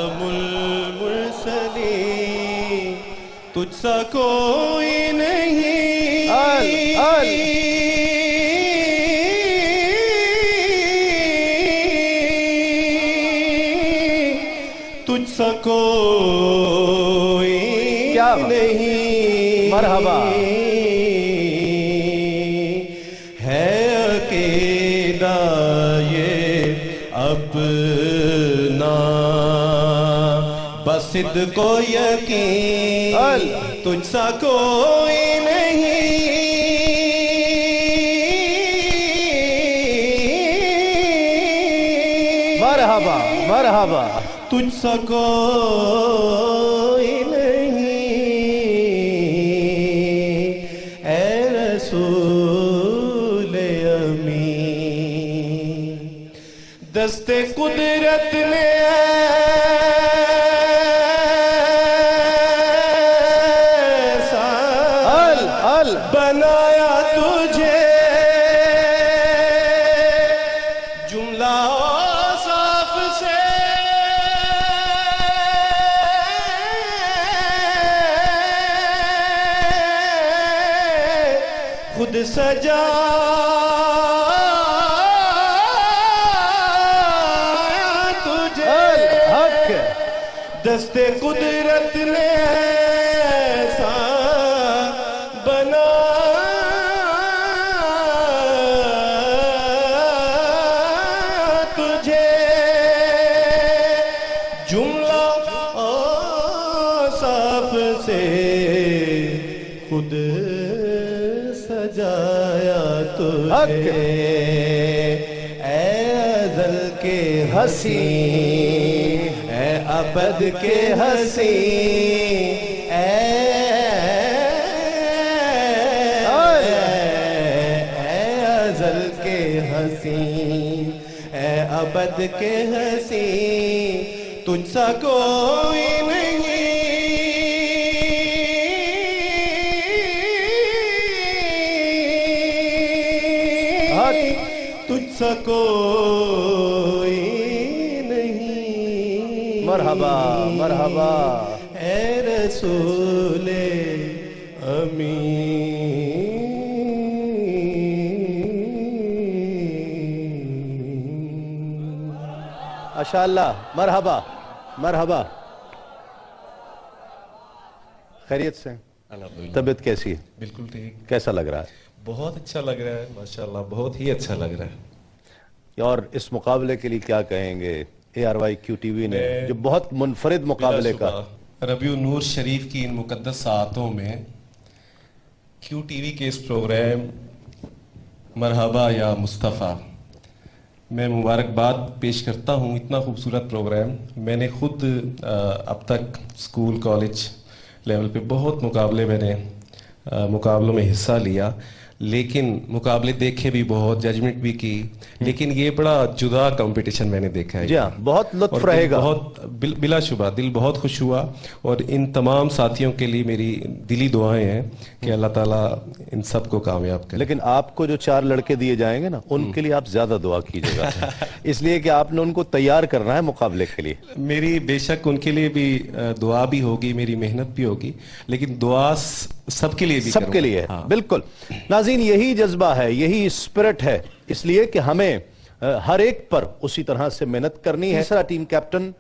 امام المرسلین تجھ سا کوئی نہیں تجھ سا کوئی نہیں مرحبا ہے عقیدہ یہ اپنا بس صدق و یقین تجھ سا کوئی نہیں مرحبا مرحبا تجھ سا کوئی نہیں اے رسول امین دست قدرت نے بنایا تجھے جملہ صاف سے خود سجا تجھے دست قدرت نے ایسا بنا تجھے جملہ صاف سے خود سجایا تجھے اے ازل کے حسین اے ابد کے حسین اے ازل کے حسین اے ابد کے حسین تجھ سا کوئی نہیں تجھ سا کوئی نہیں مرحبا مرحبا اے رسول امین ماشاءاللہ مرحبا مرحبا خیریت سے طبیعت کیسی ہے بالکل ٹھیک کیسا لگ رہا ہے بہت اچھا لگ رہا ہے ماشاءاللہ بہت ہی اچھا لگ رہا ہے اور اس مقابلے کے لیے کیا کہیں گے A R Y Q T V نے جو بہت منفرد مقابلے کا ربیع النور شریف کی ان مقدس ساعتوں میں کیو ٹی وی کے اس پروگرام مرحبا یا مصطفیٰ میں مبارکباد پیش کرتا ہوں اتنا خوبصورت پروگرام میں نے خود اب تک اسکول کالج لیول پہ بہت مقابلوں میں حصہ لیا لیکن مقابلے دیکھے بھی بہت ججمنٹ بھی کی لیکن یہ بڑا جدا کمپٹیشن میں نے دیکھا ہے جی ہاں بہت لطف رہے گا بہت بلا شبہ دل بہت خوش ہوا اور ان تمام ساتھیوں کے لیے میری دلی دعائیں ہیں کہ اللہ تعالیٰ ان سب کو کامیاب کرے لیکن آپ کو جو 4 لڑکے دیے جائیں گے نا ان کے لیے آپ زیادہ دعا کیجئے گا اس لیے کہ آپ نے ان کو تیار کرنا ہے مقابلے کے لیے میری بے شک ان کے لیے بھی دعا بھی ہوگی میری محنت بھی ہوگی لیکن دعا سب کے لیے بھی سب کے لیے بالکل ناظرین یہی جذبہ ہے یہی اسپرٹ ہے اس لیے کہ ہمیں ہر ایک پر اسی طرح سے محنت کرنی ہے ٹیم کیپٹن